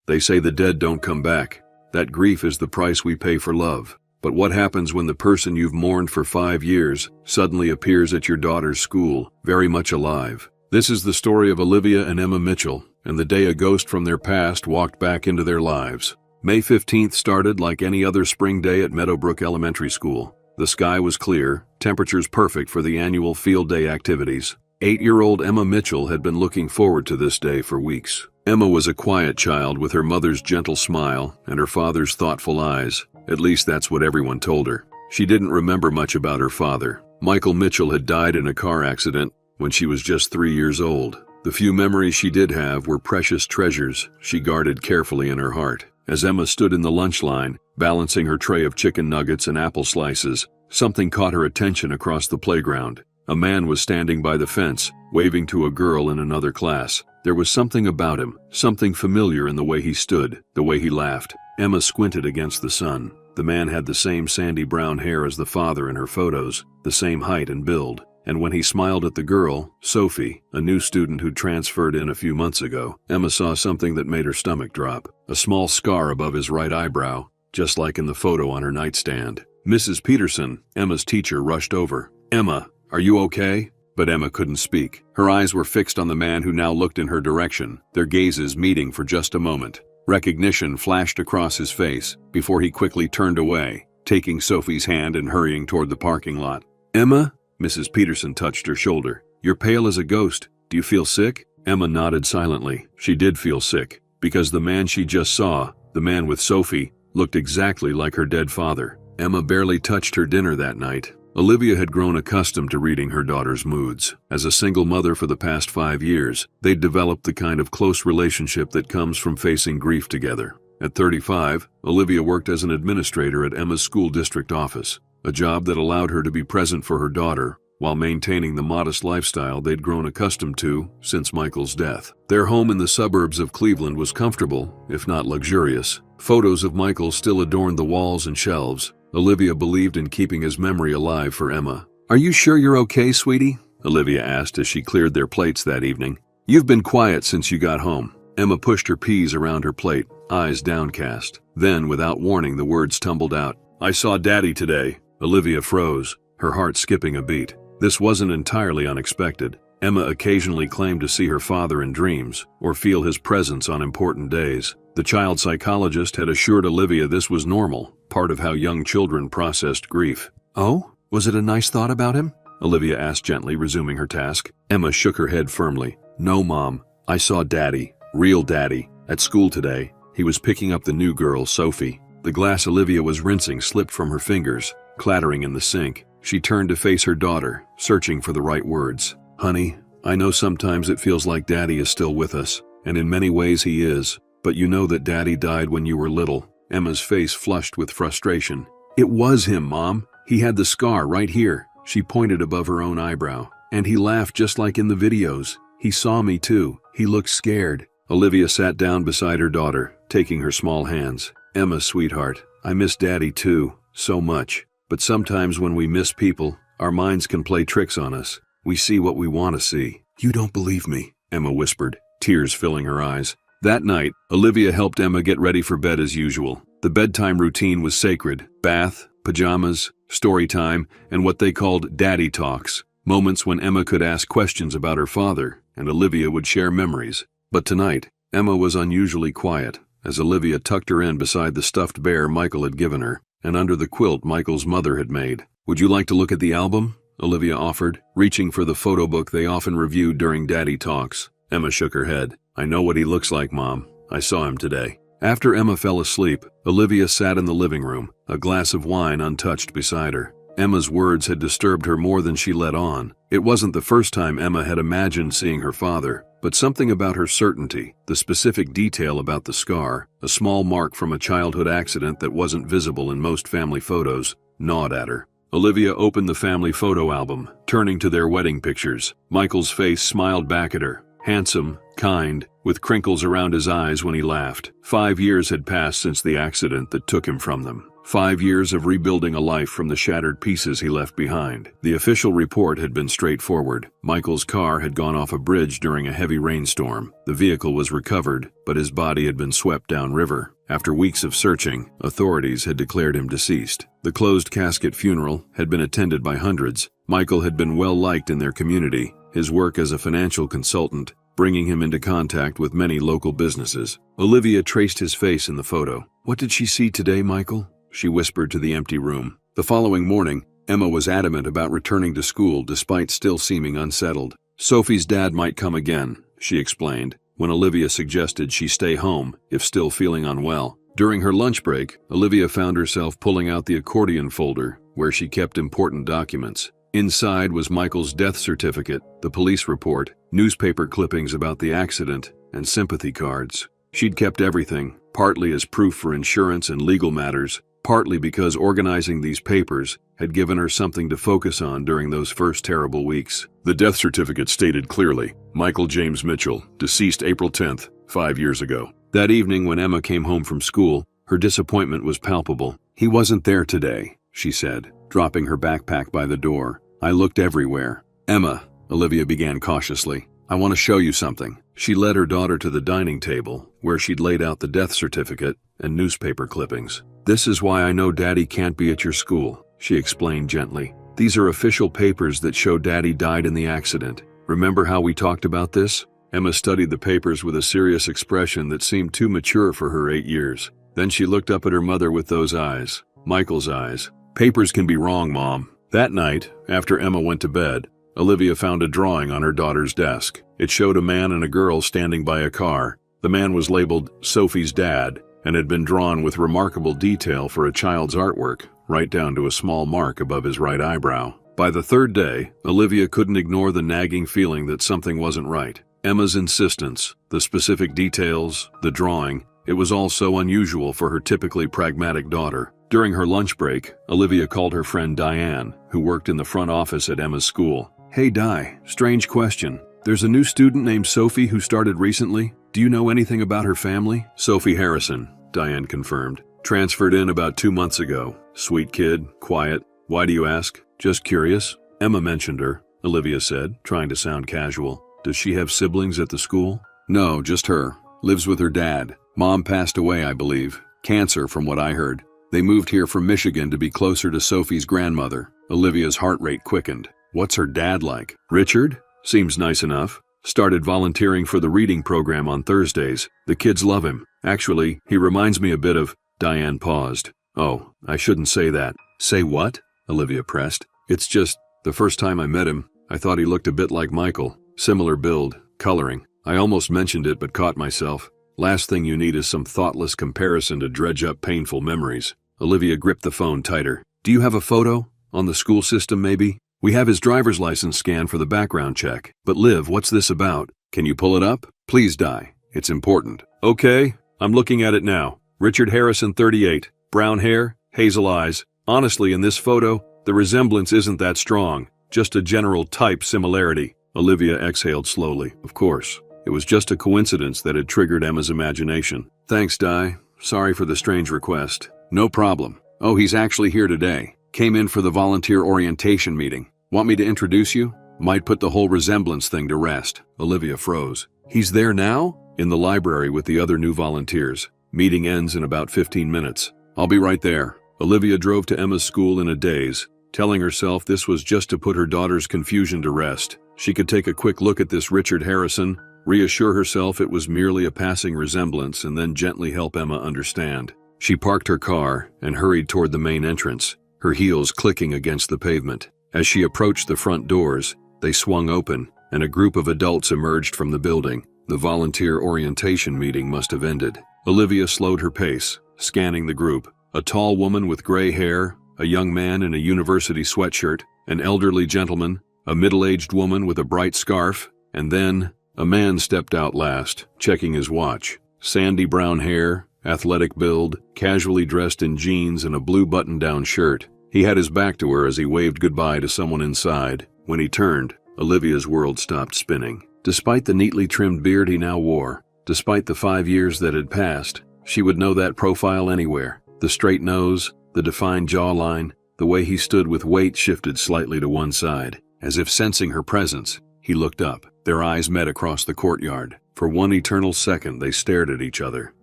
They say the dead don't come back. That grief is the price we pay for love. But what happens when the person you've mourned for 5 years suddenly appears at your daughter's school, very much alive? This is the story of Olivia and Emma Mitchell, and the day a ghost from their past walked back into their lives. May 15th started like any other spring day at Meadowbrook Elementary School. The sky was clear, temperatures perfect for the annual field day activities. 8-year-old Emma Mitchell had been looking forward to this day for weeks. Emma was a quiet child with her mother's gentle smile and her father's thoughtful eyes. At least that's what everyone told her. She didn't remember much about her father. Michael Mitchell had died in a car accident when she was just 3 years old. The few memories she did have were precious treasures she guarded carefully in her heart. As Emma stood in the lunch line, balancing her tray of chicken nuggets and apple slices, something caught her attention across the playground. A man was standing by the fence, waving to a girl in another class. There was something about him, something familiar in the way he stood, the way he laughed. Emma squinted against the sun. The man had the same sandy brown hair as the father in her photos, the same height and build. And when he smiled at the girl, Sophie, a new student who'd transferred in a few months ago, Emma saw something that made her stomach drop. A small scar above his right eyebrow, just like in the photo on her nightstand. Mrs. Peterson, Emma's teacher, rushed over. "Emma, are you okay?" But Emma couldn't speak. Her eyes were fixed on the man who now looked in her direction, their gazes meeting for just a moment. Recognition flashed across his face before he quickly turned away, taking Sophie's hand and hurrying toward the parking lot. "Emma?" Mrs. Peterson touched her shoulder. "You're pale as a ghost. Do you feel sick?" Emma nodded silently. She did feel sick, because the man she just saw, the man with Sophie, looked exactly like her dead father. Emma barely touched her dinner that night. Olivia had grown accustomed to reading her daughter's moods. As a single mother for the past 5 years, they'd developed the kind of close relationship that comes from facing grief together. At 35, Olivia worked as an administrator at Emma's school district office, a job that allowed her to be present for her daughter while maintaining the modest lifestyle they'd grown accustomed to since Michael's death. Their home in the suburbs of Cleveland was comfortable, if not luxurious. Photos of Michael still adorned the walls and shelves. Olivia believed in keeping his memory alive for Emma. "Are you sure you're okay, sweetie?" Olivia asked as she cleared their plates that evening. "You've been quiet since you got home." Emma pushed her peas around her plate, eyes downcast. Then, without warning, the words tumbled out. "I saw Daddy today." Olivia froze, her heart skipping a beat. This wasn't entirely unexpected. Emma occasionally claimed to see her father in dreams, or feel his presence on important days. The child psychologist had assured Olivia this was normal, part of how young children processed grief. "Oh? Was it a nice thought about him?" Olivia asked gently, resuming her task. Emma shook her head firmly. "No, Mom. I saw Daddy, real Daddy, at school today. He was picking up the new girl, Sophie." The glass Olivia was rinsing slipped from her fingers, clattering in the sink. She turned to face her daughter, searching for the right words. "Honey, I know sometimes it feels like Daddy is still with us, and in many ways he is, but you know that Daddy died when you were little." Emma's face flushed with frustration. "It was him, Mom. He had the scar right here." She pointed above her own eyebrow. "And he laughed just like in the videos. He saw me too. He looked scared." Olivia sat down beside her daughter, taking her small hands. "Emma, sweetheart, I miss Daddy too, so much. But sometimes when we miss people, our minds can play tricks on us. We see what we want to see." "You don't believe me," Emma whispered, tears filling her eyes. That night, Olivia helped Emma get ready for bed as usual. The bedtime routine was sacred. Bath, pajamas, story time, and what they called daddy talks. Moments when Emma could ask questions about her father, and Olivia would share memories. But tonight, Emma was unusually quiet, as Olivia tucked her in beside the stuffed bear Michael had given her, and under the quilt Michael's mother had made. "Would you like to look at the album?" Olivia offered, reaching for the photo book they often reviewed during daddy talks. Emma shook her head. "I know what he looks like, Mom. I saw him today." After Emma fell asleep, Olivia sat in the living room, a glass of wine untouched beside her. Emma's words had disturbed her more than she let on. It wasn't the first time Emma had imagined seeing her father, but something about her certainty, the specific detail about the scar, a small mark from a childhood accident that wasn't visible in most family photos, gnawed at her. Olivia opened the family photo album, turning to their wedding pictures. Michael's face smiled back at her, handsome, kind, with crinkles around his eyes when he laughed. 5 years had passed since the accident that took him from them. 5 years of rebuilding a life from the shattered pieces he left behind. The official report had been straightforward. Michael's car had gone off a bridge during a heavy rainstorm. The vehicle was recovered, but his body had been swept downriver. After weeks of searching, authorities had declared him deceased. The closed casket funeral had been attended by hundreds. Michael had been well liked in their community, his work as a financial consultant bringing him into contact with many local businesses. Olivia traced his face in the photo. "What did she see today, Michael?" she whispered to the empty room. The following morning, Emma was adamant about returning to school despite still seeming unsettled. Sophie's dad might come again, she explained, when Olivia suggested she stay home if still feeling unwell. During her lunch break, Olivia found herself pulling out the accordion folder where she kept important documents. Inside was Michael's death certificate, the police report, newspaper clippings about the accident, and sympathy cards. She'd kept everything, partly as proof for insurance and legal matters, partly because organizing these papers had given her something to focus on during those first terrible weeks. The death certificate stated clearly, Michael James Mitchell, deceased April 10th, 5 years ago. That evening when Emma came home from school, her disappointment was palpable. "He wasn't there today," she said, dropping her backpack by the door. "I looked everywhere." "Emma," Olivia began cautiously, "I want to show you something." She led her daughter to the dining table, where she'd laid out the death certificate and newspaper clippings. "This is why I know Daddy can't be at your school," she explained gently. "These are official papers that show Daddy died in the accident. Remember how we talked about this?" Emma studied the papers with a serious expression that seemed too mature for her 8 years. Then she looked up at her mother with those eyes, Michael's eyes. "Papers can be wrong, Mom." That night, after Emma went to bed, Olivia found a drawing on her daughter's desk. It showed a man and a girl standing by a car. The man was labeled Sophie's dad and had been drawn with remarkable detail for a child's artwork, right down to a small mark above his right eyebrow. By the third day, Olivia couldn't ignore the nagging feeling that something wasn't right. Emma's insistence, the specific details, the drawing, it was all so unusual for her typically pragmatic daughter. During her lunch break, Olivia called her friend Diane, who worked in the front office at Emma's school. "Hey Di, strange question. There's a new student named Sophie who started recently. Do you know anything about her family?" "Sophie Harrison," Diane confirmed. "Transferred in about 2 months ago. Sweet kid, quiet. Why do you ask?" "Just curious." "Emma mentioned her," Olivia said, trying to sound casual. "Does she have siblings at the school?" "No, just her. Lives with her dad. Mom passed away, I believe. Cancer, from what I heard. They moved here from Michigan to be closer to Sophie's grandmother." Olivia's heart rate quickened. "What's her dad like?" "Richard? Seems nice enough. Started volunteering for the reading program on Thursdays. The kids love him. Actually, he reminds me a bit of..." Diane paused. "Oh, I shouldn't say that." "Say what?" Olivia pressed. "It's just, the first time I met him, I thought he looked a bit like Michael. Similar build, coloring. I almost mentioned it but caught myself. Last thing you need is some thoughtless comparison to dredge up painful memories." Olivia gripped the phone tighter. "Do you have a photo? On the school system, maybe? We have his driver's license scan for the background check. But Liv, what's this about? Can you pull it up? Please, Di. It's important." "Okay, I'm looking at it now. Richard Harrison, 38. Brown hair, hazel eyes. Honestly, in this photo, the resemblance isn't that strong. Just a general type similarity." Olivia exhaled slowly. Of course. It was just a coincidence that had triggered Emma's imagination. "Thanks, Di. Sorry for the strange request." "No problem. Oh, he's actually here today. Came in for the volunteer orientation meeting. Want me to introduce you? Might put the whole resemblance thing to rest." Olivia froze. "He's there now?" "In the library with the other new volunteers. Meeting ends in about 15 minutes. I'll be right there." Olivia drove to Emma's school in a daze, telling herself this was just to put her daughter's confusion to rest. She could take a quick look at this Richard Harrison, reassure herself it was merely a passing resemblance, and then gently help Emma understand. She parked her car and hurried toward the main entrance, her heels clicking against the pavement. As she approached the front doors, they swung open, and a group of adults emerged from the building. The volunteer orientation meeting must have ended. Olivia slowed her pace, scanning the group. A tall woman with gray hair, a young man in a university sweatshirt, an elderly gentleman, a middle-aged woman with a bright scarf, and then a man stepped out last, checking his watch. Sandy brown hair, athletic build, casually dressed in jeans and a blue button-down shirt. He had his back to her as he waved goodbye to someone inside. When he turned, Olivia's world stopped spinning. Despite the neatly trimmed beard he now wore, despite the 5 years that had passed, she would know that profile anywhere. The straight nose, The defined jawline, the way he stood with weight shifted slightly to one side. As if sensing her presence, he looked up. Their eyes met across the courtyard. For one eternal second they stared at each other.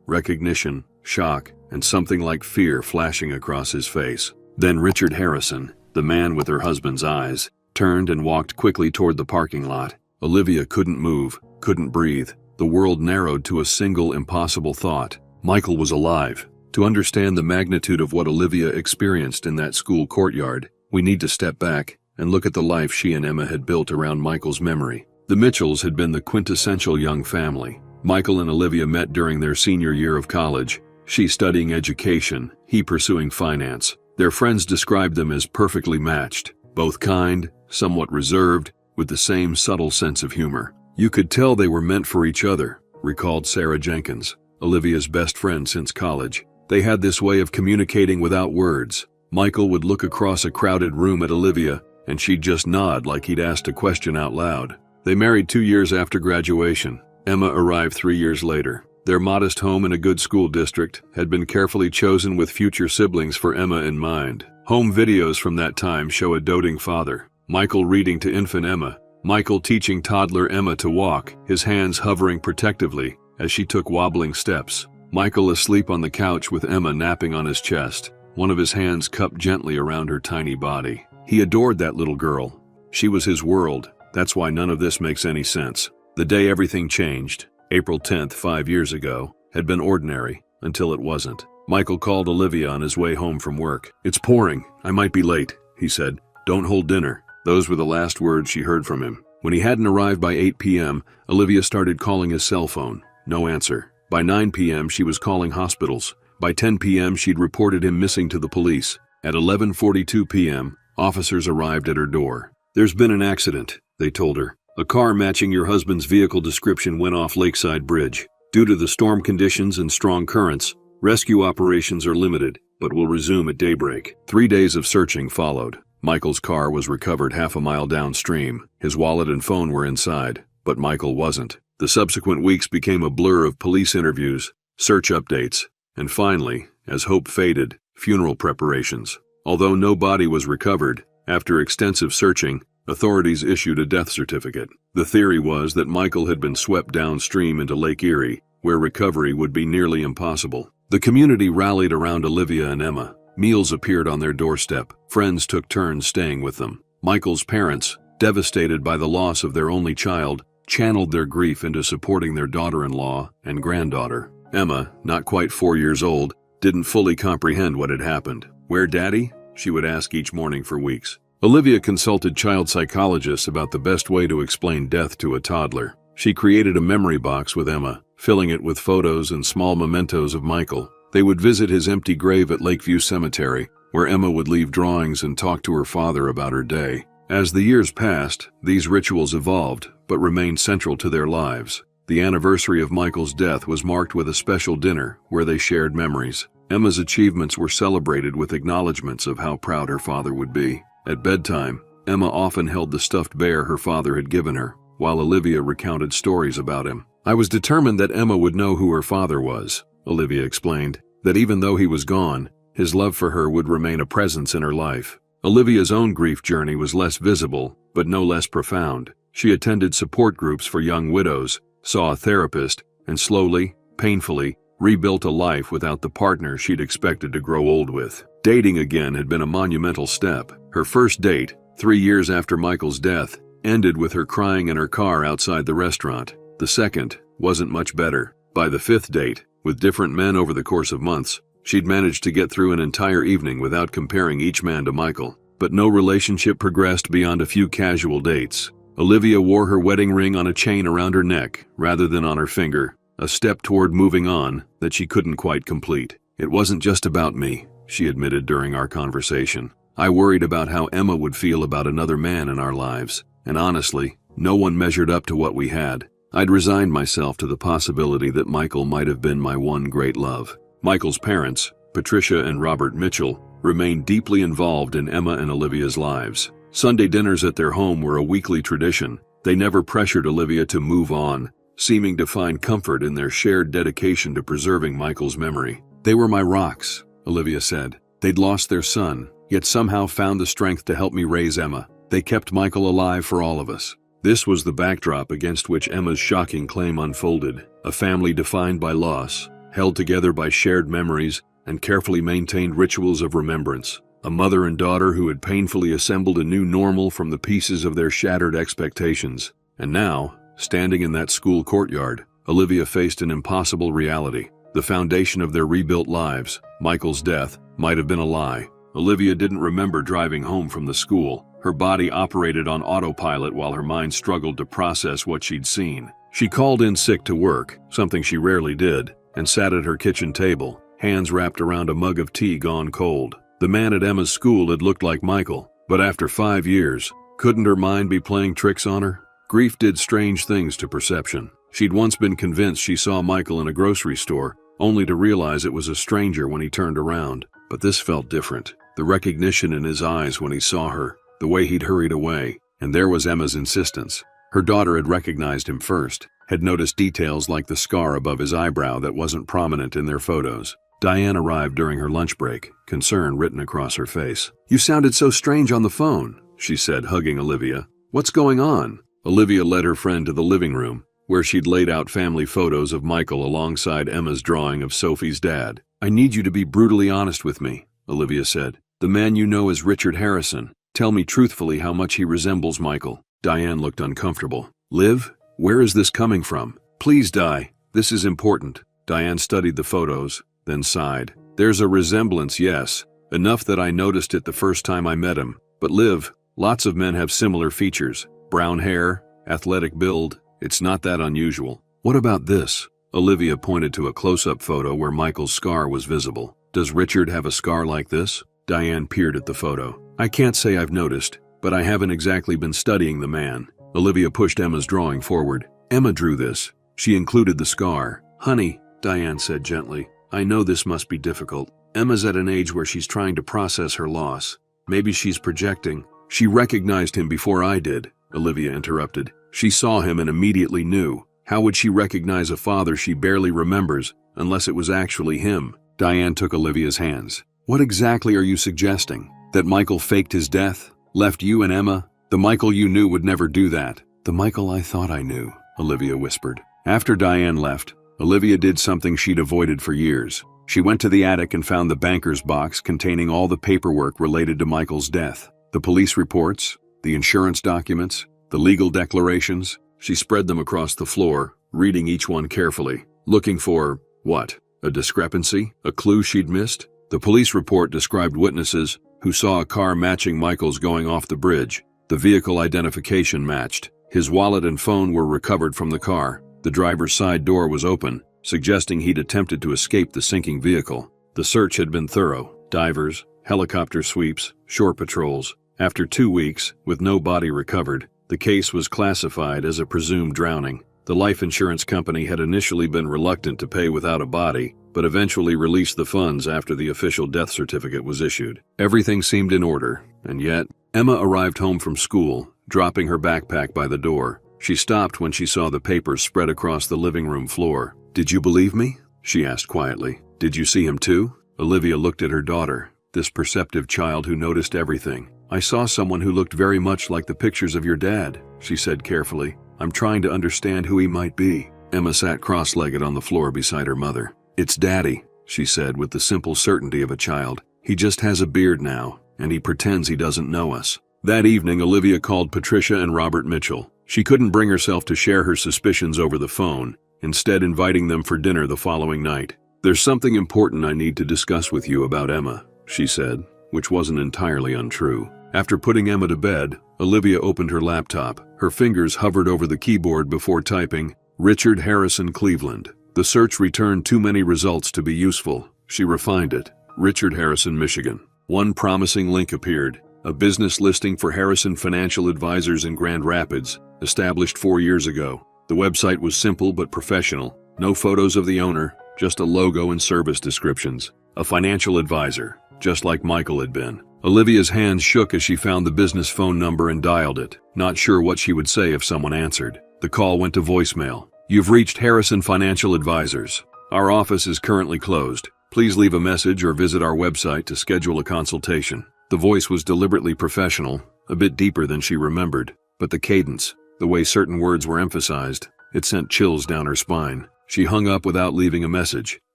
Recognition, shock, and something like fear flashing across his face. Then Richard Harrison, the man with her husband's eyes, turned and walked quickly toward the parking lot. Olivia couldn't move, couldn't breathe. The world narrowed to a single impossible thought. Michael was alive. To understand the magnitude of what Olivia experienced in that school courtyard, we need to step back and look at the life she and Emma had built around Michael's memory. The Mitchells had been the quintessential young family. Michael and Olivia met during their senior year of college, she studying education, he pursuing finance. Their friends described them as perfectly matched, both kind, somewhat reserved, with the same subtle sense of humor. You could tell they were meant for each other, recalled Sarah Jenkins, Olivia's best friend since college. They had this way of communicating without words. Michael would look across a crowded room at Olivia, and she'd just nod like he'd asked a question out loud. They married 2 years after graduation. Emma arrived 3 years later. Their modest home in a good school district had been carefully chosen with future siblings for Emma in mind. Home videos from that time show a doting father, Michael reading to infant Emma, Michael teaching toddler Emma to walk, his hands hovering protectively as she took wobbling steps. Michael asleep on the couch with Emma napping on his chest, one of his hands cupped gently around her tiny body. He adored that little girl. She was his world. That's why none of this makes any sense. The day everything changed, April 10th, 5 years ago, had been ordinary until it wasn't. Michael called Olivia on his way home from work. "It's pouring. I might be late," he said. "Don't hold dinner." Those were the last words she heard from him. When he hadn't arrived by 8 p.m., Olivia started calling his cell phone. No answer. By 9 p.m., she was calling hospitals. By 10 p.m., she'd reported him missing to the police. At 11:42 p.m., officers arrived at her door. "There's been an accident," they told her. "A car matching your husband's vehicle description went off Lakeside Bridge. Due to the storm conditions and strong currents, rescue operations are limited, but will resume at daybreak." 3 days of searching followed. Michael's car was recovered half a mile downstream. His wallet and phone were inside, but Michael wasn't. The subsequent weeks became a blur of police interviews, search updates, and finally, as hope faded, funeral preparations. Although no body was recovered, after extensive searching, authorities issued a death certificate. The theory was that Michael had been swept downstream into Lake Erie, where recovery would be nearly impossible. The community rallied around Olivia and Emma. Meals appeared on their doorstep. Friends took turns staying with them. Michael's parents, devastated by the loss of their only child, channeled their grief into supporting their daughter-in-law and granddaughter. Emma, not quite 4 years old, didn't fully comprehend what had happened. "Where, Daddy?" she would ask each morning for weeks. Olivia consulted child psychologists about the best way to explain death to a toddler. She created a memory box with Emma, filling it with photos and small mementos of Michael. They would visit his empty grave at Lakeview Cemetery, where Emma would leave drawings and talk to her father about her day. As the years passed, these rituals evolved, but remained central to their lives. The anniversary of Michael's death was marked with a special dinner where they shared memories. Emma's achievements were celebrated with acknowledgments of how proud her father would be. At bedtime, Emma often held the stuffed bear her father had given her, while Olivia recounted stories about him. "I was determined that Emma would know who her father was," Olivia explained, "that even though he was gone, his love for her would remain a presence in her life." Olivia's own grief journey was less visible, but no less profound. She attended support groups for young widows, saw a therapist, and slowly, painfully, rebuilt a life without the partner she'd expected to grow old with. Dating again had been a monumental step. Her first date, 3 years after Michael's death, ended with her crying in her car outside the restaurant. The second wasn't much better. By the 5th date, with different men over the course of months, she'd managed to get through an entire evening without comparing each man to Michael. But no relationship progressed beyond a few casual dates. Olivia wore her wedding ring on a chain around her neck rather than on her finger, a step toward moving on that she couldn't quite complete. "It wasn't just about me," she admitted during our conversation. "I worried about how Emma would feel about another man in our lives, and honestly, no one measured up to what we had. I'd resigned myself to the possibility that Michael might have been my one great love." Michael's parents, Patricia and Robert Mitchell, remained deeply involved in Emma and Olivia's lives. Sunday dinners at their home were a weekly tradition. They never pressured Olivia to move on, seeming to find comfort in their shared dedication to preserving Michael's memory. "They were my rocks," Olivia said. They'd lost their son, yet somehow found the strength to help me raise Emma. They kept Michael alive for all of us. This was the backdrop against which Emma's shocking claim unfolded. A family defined by loss, held together by shared memories and carefully maintained rituals of remembrance. A mother and daughter who had painfully assembled a new normal from the pieces of their shattered expectations. And now, standing in that school courtyard, Olivia faced an impossible reality. The foundation of their rebuilt lives, Michael's death, might have been a lie. Olivia didn't remember driving home from the school. Her body operated on autopilot while her mind struggled to process what she'd seen. She called in sick to work, something she rarely did, and sat at her kitchen table, hands wrapped around a mug of tea gone cold. The man at Emma's school had looked like Michael, but after 5 years, couldn't her mind be playing tricks on her? Grief did strange things to perception. She'd once been convinced she saw Michael in a grocery store, only to realize it was a stranger when he turned around. But this felt different. The recognition in his eyes when he saw her, the way he'd hurried away, and there was Emma's insistence. Her daughter had recognized him first, had noticed details like the scar above his eyebrow that wasn't prominent in their photos. Diane arrived during her lunch break, concern written across her face. "You sounded so strange on the phone," she said, hugging Olivia. "What's going on?" Olivia led her friend to the living room, where she'd laid out family photos of Michael alongside Emma's drawing of Sophie's dad. "I need you to be brutally honest with me," Olivia said. "The man you know is Richard Harrison. Tell me truthfully how much he resembles Michael." Diane looked uncomfortable. "Liv, where is this coming from? Please, Di, this is important." Diane studied the photos, then sighed. "There's a resemblance, yes. Enough that I noticed it the first time I met him. But Liv, lots of men have similar features. Brown hair, athletic build. It's not that unusual." "What about this?" Olivia pointed to a close-up photo where Michael's scar was visible. "Does Richard have a scar like this?" Diane peered at the photo. "I can't say I've noticed, but I haven't exactly been studying the man." Olivia pushed Emma's drawing forward. "Emma drew this. She included the scar." "Honey," Diane said gently, "I know this must be difficult. Emma's at an age where she's trying to process her loss. Maybe she's projecting." "She recognized him before I did," Olivia interrupted. "She saw him and immediately knew. How would she recognize a father she barely remembers unless it was actually him?" Diane took Olivia's hands. "What exactly are you suggesting? That Michael faked his death? Left you and Emma? The Michael you knew would never do that." "The Michael I thought I knew," Olivia whispered. After Diane left, Olivia did something she'd avoided for years. She went to the attic and found the banker's box containing all the paperwork related to Michael's death. The police reports, the insurance documents, the legal declarations. She spread them across the floor, reading each one carefully, looking for, what? A discrepancy? A clue she'd missed? The police report described witnesses who saw a car matching Michael's going off the bridge. The vehicle identification matched. His wallet and phone were recovered from the car. The driver's side door was open, suggesting he'd attempted to escape the sinking vehicle. The search had been thorough. Divers, helicopter sweeps, shore patrols. After 2 weeks, with no body recovered, the case was classified as a presumed drowning. The life insurance company had initially been reluctant to pay without a body, but eventually released the funds after the official death certificate was issued. Everything seemed in order, and yet, Emma arrived home from school, dropping her backpack by the door. She stopped when she saw the papers spread across the living room floor. "Did you believe me?" she asked quietly. "Did you see him too?" Olivia looked at her daughter, this perceptive child who noticed everything. "I saw someone who looked very much like the pictures of your dad," she said carefully. "I'm trying to understand who he might be." Emma sat cross-legged on the floor beside her mother. "It's Daddy," she said with the simple certainty of a child. "He just has a beard now, and he pretends he doesn't know us." That evening, Olivia called Patricia and Robert Mitchell. She couldn't bring herself to share her suspicions over the phone, instead inviting them for dinner the following night. "There's something important I need to discuss with you about Emma," she said, which wasn't entirely untrue. After putting Emma to bed, Olivia opened her laptop. Her fingers hovered over the keyboard before typing, "Richard Harrison, Cleveland." The search returned too many results to be useful. She refined it. Richard Harrison, Michigan. One promising link appeared. A business listing for Harrison Financial Advisors in Grand Rapids, established 4 years ago. The website was simple but professional. No photos of the owner, just a logo and service descriptions. A financial advisor, just like Michael had been. Olivia's hands shook as she found the business phone number and dialed it, not sure what she would say if someone answered. The call went to voicemail. "You've reached Harrison Financial Advisors. Our office is currently closed. Please leave a message or visit our website to schedule a consultation. The voice was deliberately professional, a bit deeper than she remembered, but the cadence, the way certain words were emphasized, it sent chills down her spine. She hung up without leaving a message.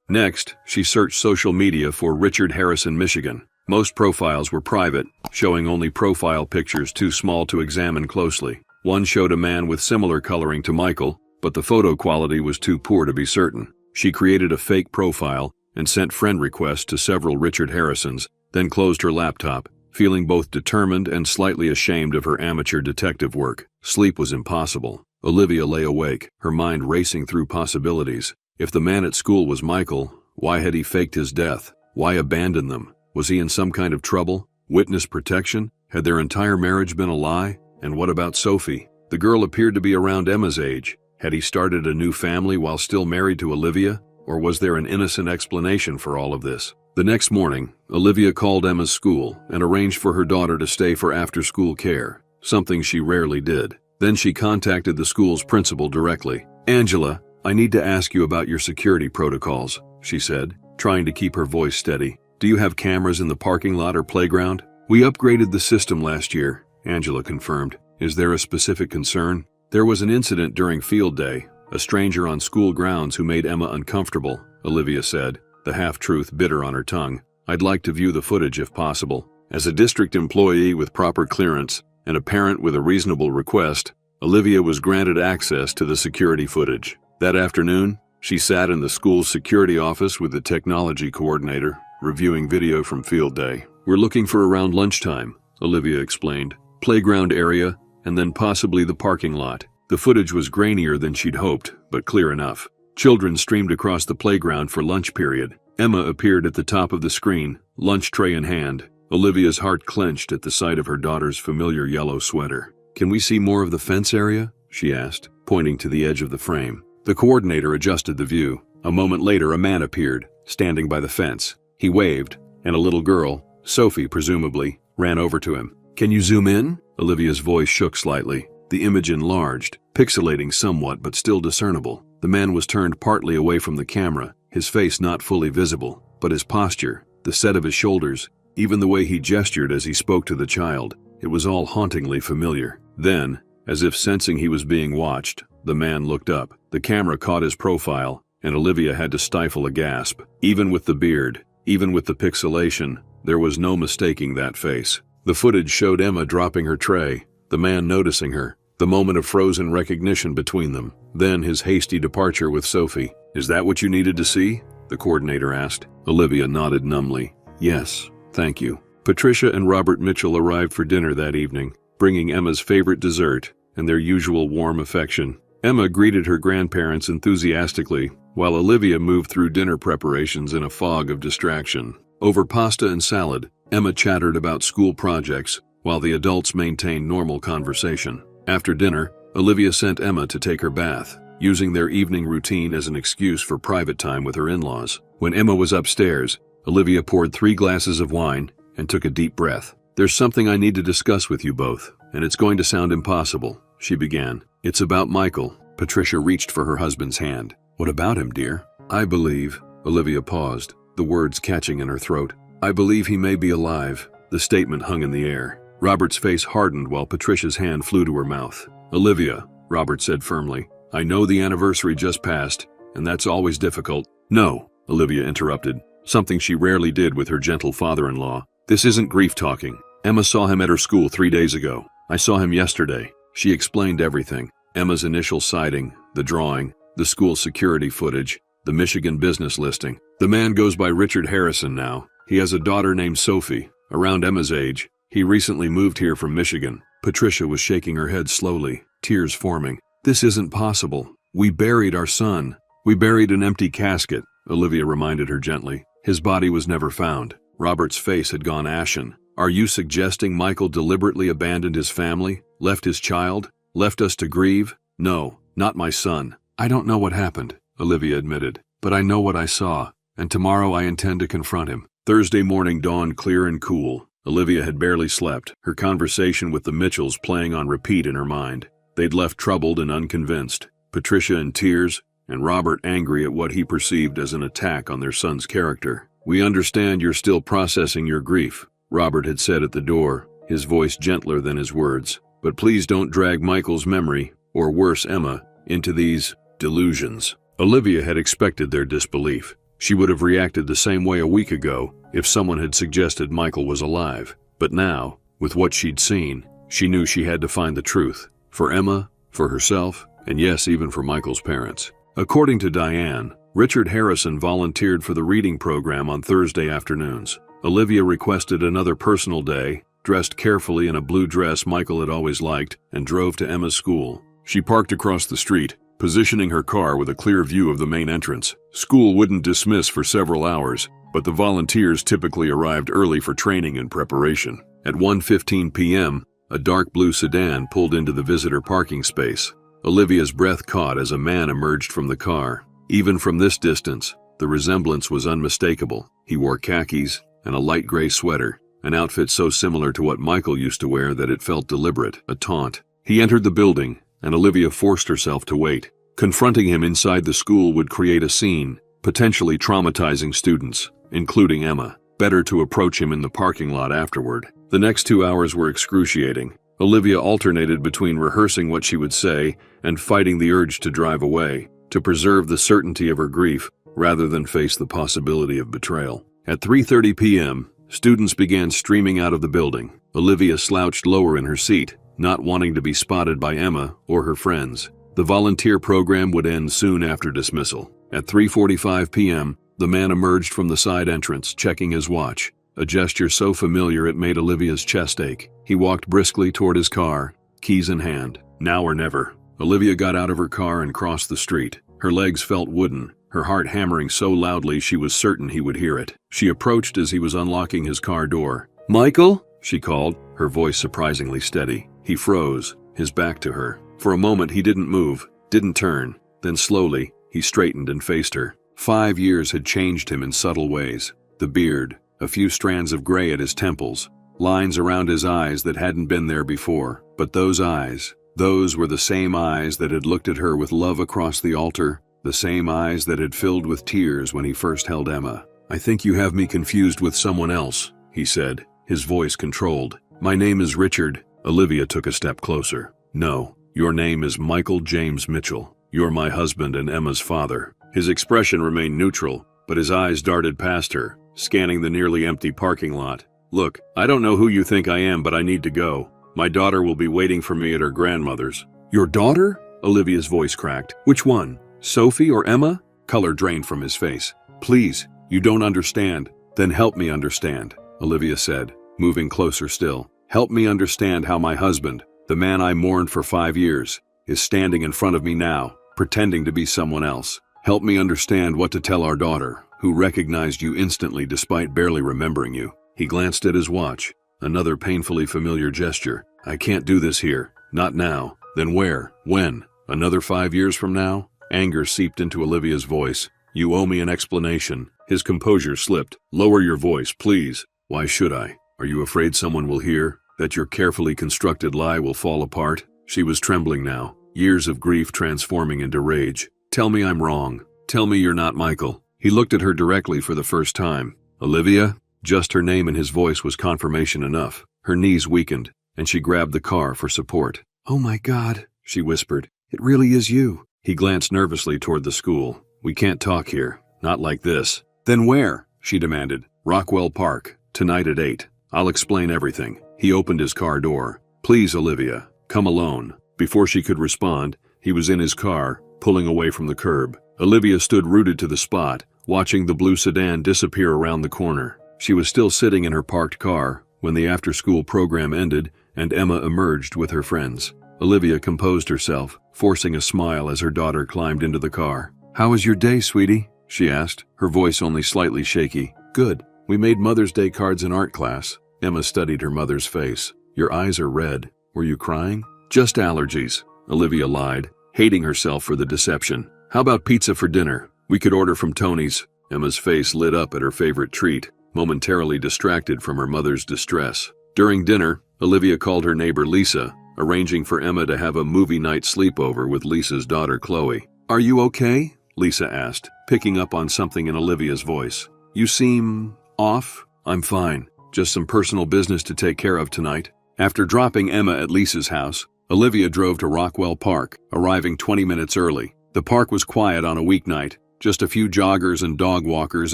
Next, she searched social media for Richard Harrison, Michigan. Most profiles were private, showing only profile pictures too small to examine closely. One showed a man with similar coloring to Michael, but the photo quality was too poor to be certain. She created a fake profile and sent friend requests to several Richard Harrisons, then closed her laptop, feeling both determined and slightly ashamed of her amateur detective work. Sleep was impossible. Olivia lay awake, her mind racing through possibilities. If the man at school was Michael, why had he faked his death? Why abandon them? Was he in some kind of trouble? Witness protection? Had their entire marriage been a lie? And what about Sophie? The girl appeared to be around Emma's age. Had he started a new family while still married to Olivia? Or was there an innocent explanation for all of this? The next morning, Olivia called Emma's school and arranged for her daughter to stay for after-school care, something she rarely did. Then she contacted the school's principal directly. "Angela, I need to ask you about your security protocols," she said, trying to keep her voice steady. "Do you have cameras in the parking lot or playground?" "We upgraded the system last year," Angela confirmed. "Is there a specific concern?" "There was an incident during field day, a stranger on school grounds who made Emma uncomfortable," Olivia said, the half-truth bitter on her tongue. "I'd like to view the footage if possible." As a district employee with proper clearance and a parent with a reasonable request, Olivia was granted access to the security footage. That afternoon, she sat in the school's security office with the technology coordinator, reviewing video from field day. "We're looking for around lunchtime," Olivia explained. "Playground area, and then possibly the parking lot." The footage was grainier than she'd hoped, but clear enough. Children streamed across the playground for lunch period. Emma appeared at the top of the screen, lunch tray in hand. Olivia's heart clenched at the sight of her daughter's familiar yellow sweater. "Can we see more of the fence area?" she asked, pointing to the edge of the frame. The coordinator adjusted the view. A moment later, a man appeared, standing by the fence. He waved, and a little girl, Sophie presumably, ran over to him. "Can you zoom in?" Olivia's voice shook slightly. The image enlarged, pixelating somewhat but still discernible. The man was turned partly away from the camera, his face not fully visible, but his posture, the set of his shoulders, even the way he gestured as he spoke to the child, it was all hauntingly familiar. Then, as if sensing he was being watched, the man looked up. The camera caught his profile, and Olivia had to stifle a gasp. Even with the beard, even with the pixelation, there was no mistaking that face. The footage showed Emma dropping her tray, the man noticing her, the moment of frozen recognition between them, then his hasty departure with Sophie. "Is that what you needed to see?" the coordinator asked. Olivia nodded numbly. "Yes, thank you." Patricia and Robert Mitchell arrived for dinner that evening, bringing Emma's favorite dessert and their usual warm affection. Emma greeted her grandparents enthusiastically, while Olivia moved through dinner preparations in a fog of distraction. Over pasta and salad, Emma chattered about school projects, while the adults maintained normal conversation. After dinner, Olivia sent Emma to take her bath, using their evening routine as an excuse for private time with her in-laws. When Emma was upstairs, Olivia poured 3 glasses of wine and took a deep breath. "There's something I need to discuss with you both, and it's going to sound impossible," she began. "It's about Michael." Patricia reached for her husband's hand. "What about him, dear?" "I believe," Olivia paused, the words catching in her throat. "I believe he may be alive." The statement hung in the air. Robert's face hardened while Patricia's hand flew to her mouth. "Olivia," Robert said firmly, "I know the anniversary just passed, and that's always difficult." "No," Olivia interrupted, something she rarely did with her gentle father-in-law. "This isn't grief talking. Emma saw him at her school 3 days ago. I saw him yesterday." She explained everything. Emma's initial sighting, the drawing, the school security footage, the Michigan business listing. "The man goes by Richard Harrison now. He has a daughter named Sophie, around Emma's age. He recently moved here from Michigan." Patricia was shaking her head slowly, tears forming. "This isn't possible. We buried our son." "We buried an empty casket," Olivia reminded her gently. "His body was never found." Robert's face had gone ashen. "Are you suggesting Michael deliberately abandoned his family, left his child, left us to grieve?" "No, not my son. I don't know what happened," Olivia admitted, "but I know what I saw, and tomorrow I intend to confront him." Thursday morning dawned clear and cool. Olivia had barely slept, her conversation with the Mitchells playing on repeat in her mind. They'd left troubled and unconvinced, Patricia in tears, and Robert angry at what he perceived as an attack on their son's character. "We understand you're still processing your grief," Robert had said at the door, his voice gentler than his words. "But please don't drag Michael's memory, or worse, Emma, into these delusions." Olivia had expected their disbelief. She would have reacted the same way a week ago if someone had suggested Michael was alive. But now, with what she'd seen, she knew she had to find the truth. For Emma, for herself, and yes, even for Michael's parents. According to Diane, Richard Harrison volunteered for the reading program on Thursday afternoons. Olivia requested another personal day, dressed carefully in a blue dress Michael had always liked, and drove to Emma's school. She parked across the street, positioning her car with a clear view of the main entrance. School wouldn't dismiss for several hours, but the volunteers typically arrived early for training and preparation. At 1:15 p.m., a dark blue sedan pulled into the visitor parking space. Olivia's breath caught as a man emerged from the car. Even from this distance, the resemblance was unmistakable. He wore khakis and a light gray sweater, an outfit so similar to what Michael used to wear that it felt deliberate, a taunt. He entered the building, and Olivia forced herself to wait. Confronting him inside the school would create a scene, potentially traumatizing students, including Emma. Better to approach him in the parking lot afterward. The next 2 hours were excruciating. Olivia alternated between rehearsing what she would say and fighting the urge to drive away, to preserve the certainty of her grief rather than face the possibility of betrayal. At 3:30 p.m., students began streaming out of the building. Olivia slouched lower in her seat, not wanting to be spotted by Emma or her friends. The volunteer program would end soon after dismissal. At 3:45 p.m., the man emerged from the side entrance, checking his watch, a gesture so familiar it made Olivia's chest ache. He walked briskly toward his car, keys in hand. Now or never. Olivia got out of her car and crossed the street. Her legs felt wooden, her heart hammering so loudly she was certain he would hear it. She approached as he was unlocking his car door. "Michael?" she called, her voice surprisingly steady. He froze, his back to her. For a moment he didn't move, didn't turn. Then slowly, he straightened and faced her. 5 years had changed him in subtle ways. The beard, a few strands of gray at his temples, lines around his eyes that hadn't been there before. But those eyes, those were the same eyes that had looked at her with love across the altar, the same eyes that had filled with tears when he first held Emma. "I think you have me confused with someone else," he said, his voice controlled. "My name is Richard." Olivia took a step closer. "No, your name is Michael James Mitchell. You're my husband and Emma's father." His expression remained neutral, but his eyes darted past her, scanning the nearly empty parking lot. "Look, I don't know who you think I am, but I need to go. My daughter will be waiting for me at her grandmother's." "Your daughter?" Olivia's voice cracked. "Which one? Sophie or Emma?" Color drained from his face. "Please, you don't understand." "Then help me understand," Olivia said, moving closer still. "Help me understand how my husband, the man I mourned for 5 years, is standing in front of me now, pretending to be someone else. Help me understand what to tell our daughter, who recognized you instantly despite barely remembering you." He glanced at his watch, another painfully familiar gesture. "I can't do this here. Not now. Then where? When? Another 5 years from now?" Anger seeped into Olivia's voice. "You owe me an explanation." His composure slipped. "Lower your voice, please." "Why should I? Are you afraid someone will hear? That your carefully constructed lie will fall apart?" She was trembling now, years of grief transforming into rage. "Tell me I'm wrong. Tell me you're not Michael." He looked at her directly for the first time. "Olivia?" Just her name and his voice was confirmation enough. Her knees weakened, and she grabbed the car for support. "Oh my God," she whispered. "It really is you." He glanced nervously toward the school. "We can't talk here. Not like this." "Then where?" she demanded. "Rockwell Park. Tonight at 8. I'll explain everything." He opened his car door. "Please, Olivia, come alone." Before she could respond, he was in his car, pulling away from the curb. Olivia stood rooted to the spot, watching the blue sedan disappear around the corner. She was still sitting in her parked car when the after-school program ended and Emma emerged with her friends. Olivia composed herself, forcing a smile as her daughter climbed into the car. "How was your day, sweetie?" she asked, her voice only slightly shaky. "Good. We made Mother's Day cards in art class." Emma studied her mother's face. "Your eyes are red. Were you crying?" "Just allergies," Olivia lied, hating herself for the deception. "How about pizza for dinner? We could order from Tony's." Emma's face lit up at her favorite treat, momentarily distracted from her mother's distress. During dinner, Olivia called her neighbor Lisa, arranging for Emma to have a movie night sleepover with Lisa's daughter Chloe. "Are you okay?" Lisa asked, picking up on something in Olivia's voice. You seem off? I'm fine. Just some personal business to take care of tonight. After dropping Emma at Lisa's house, Olivia drove to Rockwell Park, arriving 20 minutes early. The park was quiet on a weeknight, just a few joggers and dog walkers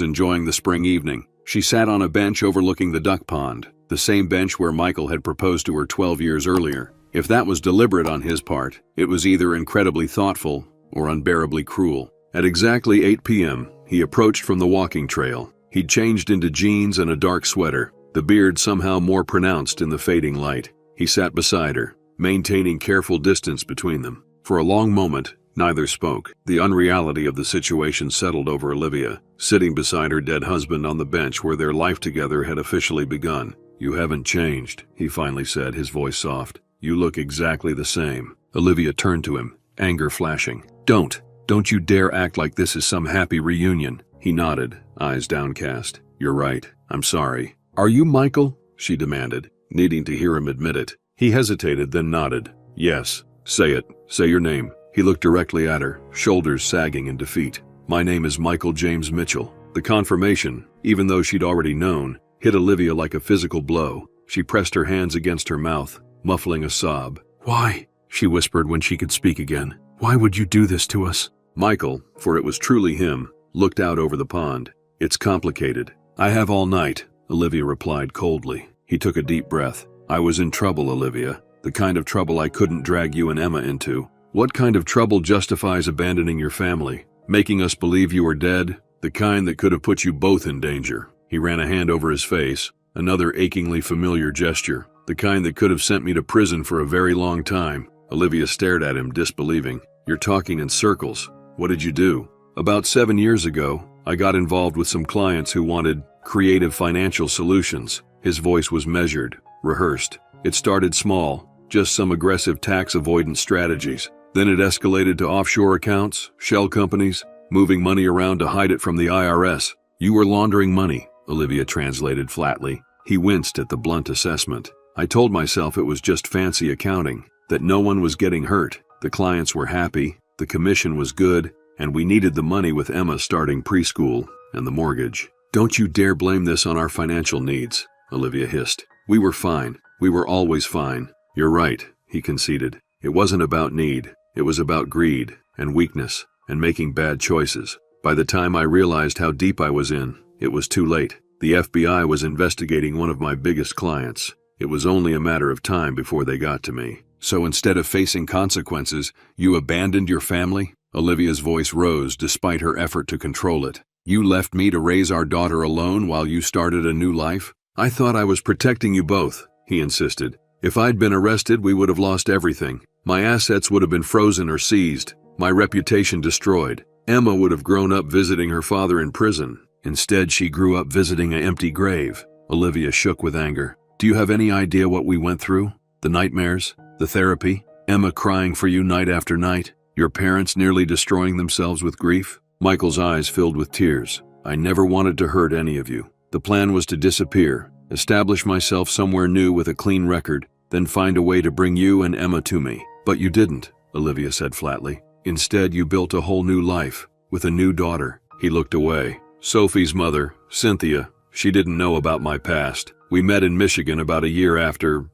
enjoying the spring evening. She sat on a bench overlooking the duck pond, the same bench where Michael had proposed to her 12 years earlier. If that was deliberate on his part, it was either incredibly thoughtful or unbearably cruel. At exactly 8 p.m., he approached from the walking trail. He'd changed into jeans and a dark sweater, the beard somehow more pronounced in the fading light. He sat beside her, maintaining careful distance between them. For a long moment, neither spoke. The unreality of the situation settled over Olivia, sitting beside her dead husband on the bench where their life together had officially begun. You haven't changed, he finally said, his voice soft. You look exactly the same. Olivia turned to him, anger flashing. Don't you dare act like this is some happy reunion. He nodded, eyes downcast. You're right. I'm sorry. Are you Michael? She demanded, needing to hear him admit it. He hesitated, then nodded. Yes. Say it. Say your name. He looked directly at her, shoulders sagging in defeat. My name is Michael James Mitchell. The confirmation, even though she'd already known, hit Olivia like a physical blow. She pressed her hands against her mouth, muffling a sob. Why? She whispered when she could speak again. Why would you do this to us? Michael, for it was truly him, looked out over the pond. It's complicated. I have all night, Olivia replied coldly. He took a deep breath. I was in trouble, Olivia. The kind of trouble I couldn't drag you and Emma into. What kind of trouble justifies abandoning your family? Making us believe you were dead? The kind that could have put you both in danger. He ran a hand over his face, another achingly familiar gesture. The kind that could have sent me to prison for a very long time. Olivia stared at him, disbelieving. You're talking in circles. What did you do? About 7 years ago, I got involved with some clients who wanted creative financial solutions. His voice was measured, rehearsed. It started small, just some aggressive tax avoidance strategies. Then it escalated to offshore accounts, shell companies, moving money around to hide it from the IRS. You were laundering money, Olivia translated flatly. He winced at the blunt assessment. I told myself it was just fancy accounting, that no one was getting hurt. The clients were happy, the commission was good, and we needed the money with Emma starting preschool and the mortgage. Don't you dare blame this on our financial needs, Olivia hissed. We were fine. We were always fine. You're right, he conceded. It wasn't about need. It was about greed and weakness and making bad choices. By the time I realized how deep I was in, it was too late. The FBI was investigating one of my biggest clients. It was only a matter of time before they got to me. So instead of facing consequences, you abandoned your family? Olivia's voice rose despite her effort to control it. You left me to raise our daughter alone while you started a new life? I thought I was protecting you both, he insisted. If I'd been arrested, we would have lost everything. My assets would have been frozen or seized, my reputation destroyed. Emma would have grown up visiting her father in prison. Instead, she grew up visiting an empty grave. Olivia shook with anger. Do you have any idea what we went through? The nightmares? The therapy? Emma crying for you night after night? Your parents nearly destroying themselves with grief? Michael's eyes filled with tears. I never wanted to hurt any of you. The plan was to disappear, establish myself somewhere new with a clean record, then find a way to bring you and Emma to me. But you didn't, Olivia said flatly. Instead, you built a whole new life, with a new daughter. He looked away. Sophie's mother, Cynthia, she didn't know about my past. We met in Michigan about a year after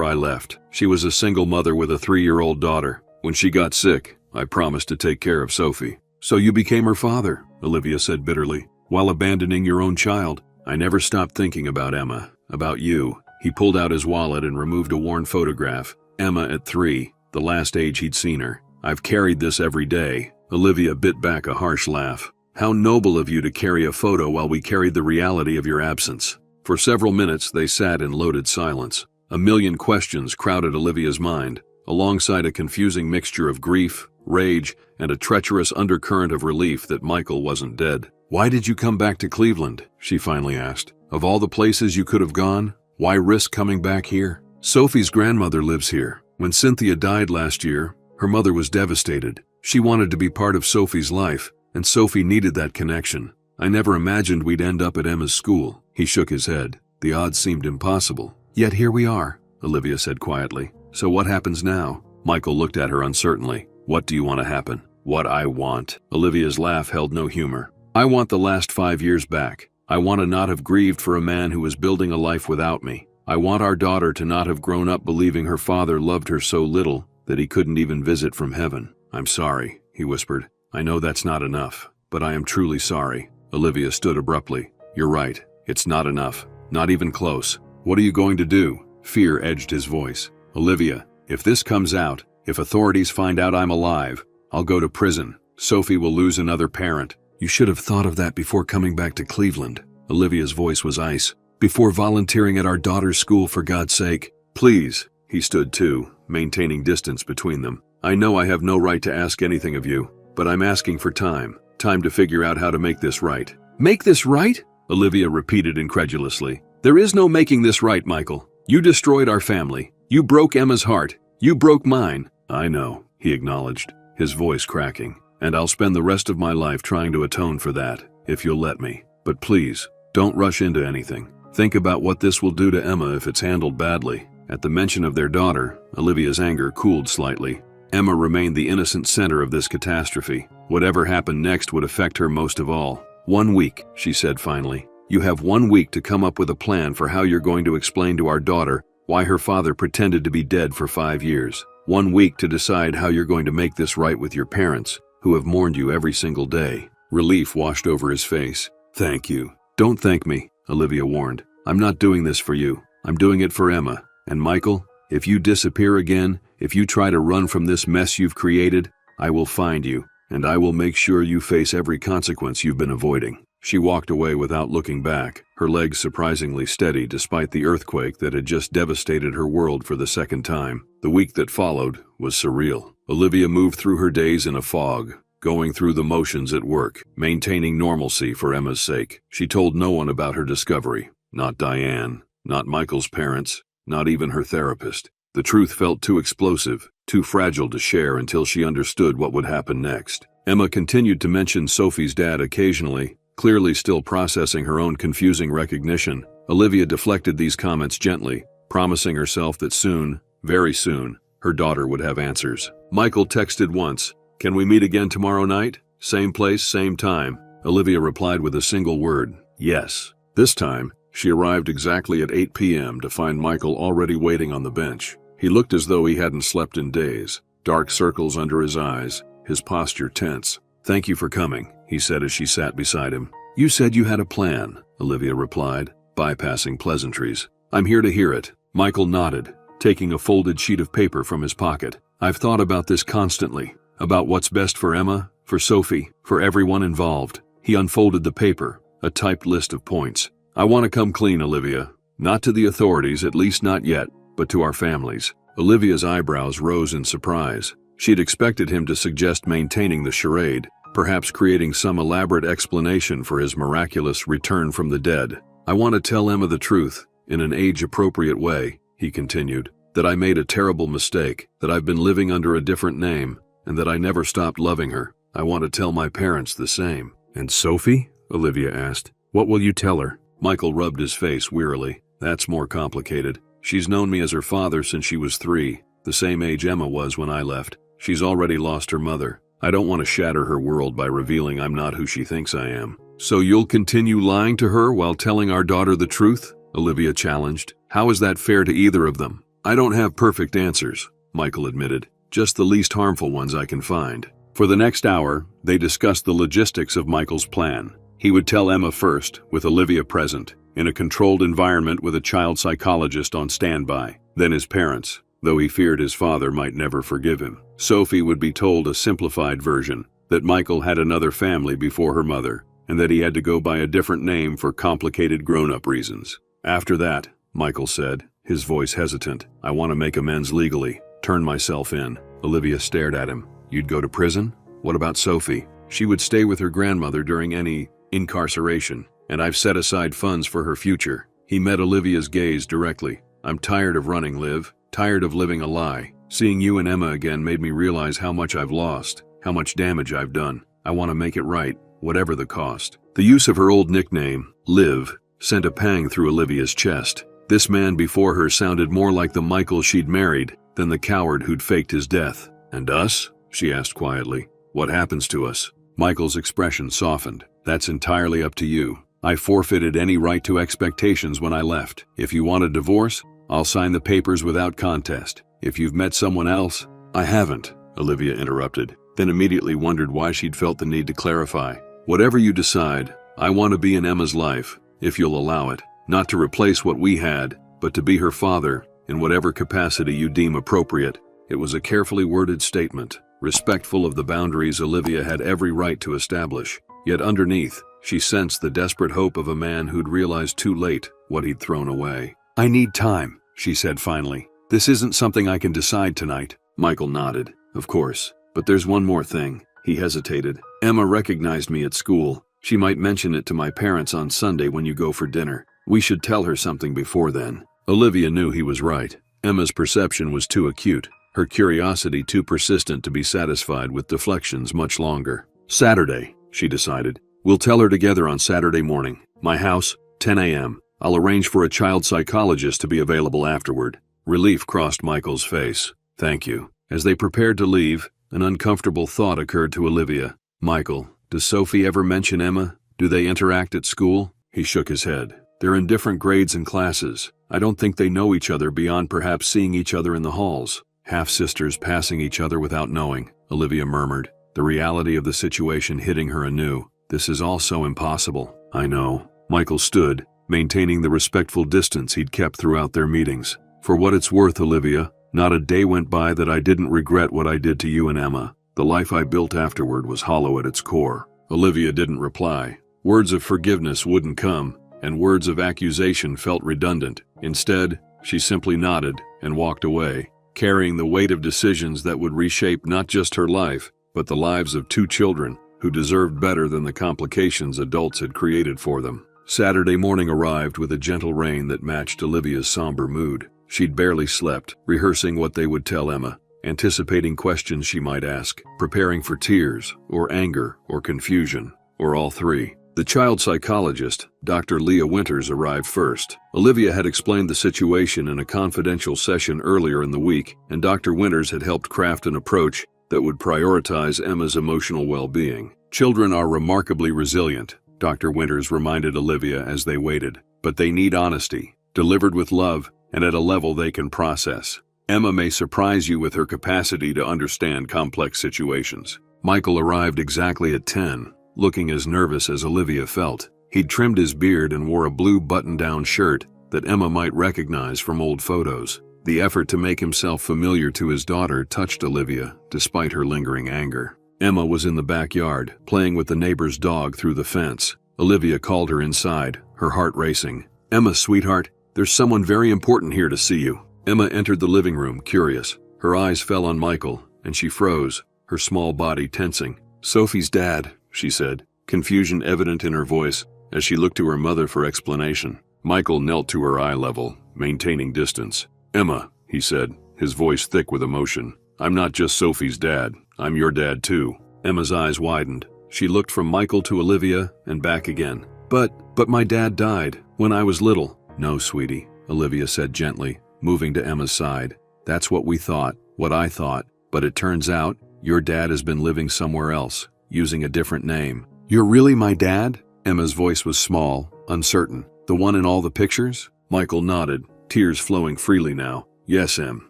I left. She was a single mother with a 3-year-old daughter. When she got sick, I promised to take care of Sophie. So you became her father, Olivia said bitterly, while abandoning your own child. I never stopped thinking about Emma, about you. He pulled out his wallet and removed a worn photograph. Emma at 3, the last age he'd seen her. I've carried this every day. Olivia bit back a harsh laugh. How noble of you to carry a photo while we carried the reality of your absence. For several minutes, they sat in loaded silence. A million questions crowded Olivia's mind, alongside a confusing mixture of grief, rage, and a treacherous undercurrent of relief that Michael wasn't dead. Why did you come back to Cleveland? She finally asked. Of all the places you could have gone, why risk coming back here? Sophie's grandmother lives here. When Cynthia died last year, her mother was devastated. She wanted to be part of Sophie's life, and Sophie needed that connection. I never imagined we'd end up at Emma's school. He shook his head. The odds seemed impossible. Yet here we are, Olivia said quietly. So what happens now? Michael looked at her uncertainly. What do you want to happen? What I want? Olivia's laugh held no humor. I want the last 5 years back. I want to not have grieved for a man who was building a life without me. I want our daughter to not have grown up believing her father loved her so little that he couldn't even visit from heaven. I'm sorry, he whispered. I know that's not enough, but I am truly sorry. Olivia stood abruptly. You're right. It's not enough. Not even close. What are you going to do? Fear edged his voice. Olivia, if this comes out, if authorities find out I'm alive, I'll go to prison. Sophie will lose another parent. You should have thought of that before coming back to Cleveland. Olivia's voice was ice. Before volunteering at our daughter's school, for God's sake. Please. He stood too, maintaining distance between them. I know I have no right to ask anything of you, but I'm asking for time. Time to figure out how to make this right. Make this right? Olivia repeated incredulously. There is no making this right, Michael. You destroyed our family. You broke Emma's heart. You broke mine. I know, he acknowledged, his voice cracking. And I'll spend the rest of my life trying to atone for that, if you'll let me. But please, don't rush into anything. Think about what this will do to Emma if it's handled badly. At the mention of their daughter, Olivia's anger cooled slightly. Emma remained the innocent center of this catastrophe. Whatever happened next would affect her most of all. 1 week, she said finally. You have 1 week to come up with a plan for how you're going to explain to our daughter why her father pretended to be dead for 5 years. 1 week to decide how you're going to make this right with your parents, who have mourned you every single day. Relief washed over his face. Thank you. Don't thank me, Olivia warned. I'm not doing this for you. I'm doing it for Emma. And Michael, if you disappear again, if you try to run from this mess you've created, I will find you, and I will make sure you face every consequence you've been avoiding. She walked away without looking back, her legs surprisingly steady despite the earthquake that had just devastated her world for the second time. The week that followed was surreal. Olivia moved through her days in a fog, going through the motions at work, maintaining normalcy for Emma's sake. She told no one about her discovery. Not Diane, not Michael's parents, not even her therapist. The truth felt too explosive, too fragile to share until she understood what would happen next. Emma continued to mention Sophie's dad occasionally, clearly still processing her own confusing recognition. Olivia deflected these comments gently, promising herself that soon, very soon, her daughter would have answers. Michael texted once, "Can we meet again tomorrow night? Same place, same time." Olivia replied with a single word, "Yes." This time, she arrived exactly at 8 p.m. to find Michael already waiting on the bench. He looked as though he hadn't slept in days, dark circles under his eyes, his posture tense. "Thank you for coming," he said as she sat beside him. "You said you had a plan," Olivia replied, bypassing pleasantries. "I'm here to hear it." Michael nodded, taking a folded sheet of paper from his pocket. "I've thought about this constantly, about what's best for Emma, for Sophie, for everyone involved." He unfolded the paper, a typed list of points. "I want to come clean, Olivia. Not to the authorities, at least not yet, but to our families." Olivia's eyebrows rose in surprise. She'd expected him to suggest maintaining the charade, perhaps creating some elaborate explanation for his miraculous return from the dead. "I want to tell Emma the truth, in an age-appropriate way," he continued, "that I made a terrible mistake, that I've been living under a different name, and that I never stopped loving her. I want to tell my parents the same." "And Sophie?" Olivia asked. "What will you tell her?" Michael rubbed his face wearily. "That's more complicated. She's known me as her father since she was 3, the same age Emma was when I left. She's already lost her mother. I don't want to shatter her world by revealing I'm not who she thinks I am." "So you'll continue lying to her while telling our daughter the truth?" Olivia challenged. "How is that fair to either of them?" "I don't have perfect answers," Michael admitted. "Just the least harmful ones I can find." For the next hour, they discussed the logistics of Michael's plan. He would tell Emma first, with Olivia present, in a controlled environment with a child psychologist on standby. Then his parents, though he feared his father might never forgive him. Sophie would be told a simplified version, that Michael had another family before her mother, and that he had to go by a different name for complicated grown-up reasons. After that, Michael said, his voice hesitant, "I want to make amends legally, turn myself in." Olivia stared at him. "You'd go to prison? What about Sophie?" "She would stay with her grandmother during any incarceration, and I've set aside funds for her future." He met Olivia's gaze directly. "I'm tired of running, Liv. Tired of living a lie. Seeing you and Emma again made me realize how much I've lost, how much damage I've done. I want to make it right, whatever the cost." The use of her old nickname, Liv, sent a pang through Olivia's chest. This man before her sounded more like the Michael she'd married than the coward who'd faked his death. "And us?" she asked quietly. What happens to us? Michael's expression softened. That's entirely up to you. I forfeited any right to expectations when I left. If you want a divorce, I'll sign the papers without contest. If you've met someone else, I haven't, Olivia interrupted, then immediately wondered why she'd felt the need to clarify. Whatever you decide, I want to be in Emma's life, if you'll allow it, not to replace what we had, but to be her father, in whatever capacity you deem appropriate. It was a carefully worded statement, respectful of the boundaries Olivia had every right to establish. Yet underneath, she sensed the desperate hope of a man who'd realized too late what he'd thrown away. I need time, she said finally. This isn't something I can decide tonight. Michael nodded. Of course. But there's one more thing. He hesitated. Emma recognized me at school. She might mention it to my parents on Sunday when you go for dinner. We should tell her something before then. Olivia knew he was right. Emma's perception was too acute, her curiosity too persistent to be satisfied with deflections much longer. Saturday, she decided. We'll tell her together on Saturday morning. My house, 10 a.m. I'll arrange for a child psychologist to be available afterward. Relief crossed Michael's face. Thank you. As they prepared to leave, an uncomfortable thought occurred to Olivia. Michael, does Sophie ever mention Emma? Do they interact at school? He shook his head. They're in different grades and classes. I don't think they know each other beyond perhaps seeing each other in the halls. Half-sisters passing each other without knowing, Olivia murmured, the reality of the situation hitting her anew. This is all so impossible. I know. Michael stood, maintaining the respectful distance he'd kept throughout their meetings. For what it's worth, Olivia, not a day went by that I didn't regret what I did to you and Emma. The life I built afterward was hollow at its core. Olivia didn't reply. Words of forgiveness wouldn't come, and words of accusation felt redundant. Instead, she simply nodded and walked away, carrying the weight of decisions that would reshape not just her life, but the lives of two children who deserved better than the complications adults had created for them. Saturday morning arrived with a gentle rain that matched Olivia's somber mood. She'd barely slept, rehearsing what they would tell Emma, anticipating questions she might ask, preparing for tears, or anger, or confusion, or all three. The child psychologist, Dr. Leah Winters, arrived first. Olivia had explained the situation in a confidential session earlier in the week, and Dr. Winters had helped craft an approach that would prioritize Emma's emotional well-being. Children are remarkably resilient, Dr. Winters reminded Olivia as they waited, but they need honesty, delivered with love, and at a level they can process. Emma may surprise you with her capacity to understand complex situations. Michael arrived exactly at 10, looking as nervous as Olivia felt. He'd trimmed his beard and wore a blue button-down shirt that Emma might recognize from old photos. The effort to make himself familiar to his daughter touched Olivia, despite her lingering anger. Emma was in the backyard, playing with the neighbor's dog through the fence. Olivia called her inside, her heart racing. Emma, sweetheart, there's someone very important here to see you. Emma entered the living room, curious. Her eyes fell on Michael, and she froze, her small body tensing. Sophie's dad, she said, confusion evident in her voice as she looked to her mother for explanation. Michael knelt to her eye level, maintaining distance. Emma, he said, his voice thick with emotion. I'm not just Sophie's dad. I'm your dad too. Emma's eyes widened. She looked from Michael to Olivia and back again. But my dad died when I was little. No, sweetie, Olivia said gently, moving to Emma's side. That's what we thought, what I thought. But it turns out, your dad has been living somewhere else, using a different name. You're really my dad? Emma's voice was small, uncertain. The one in all the pictures? Michael nodded, tears flowing freely now. Yes, Em,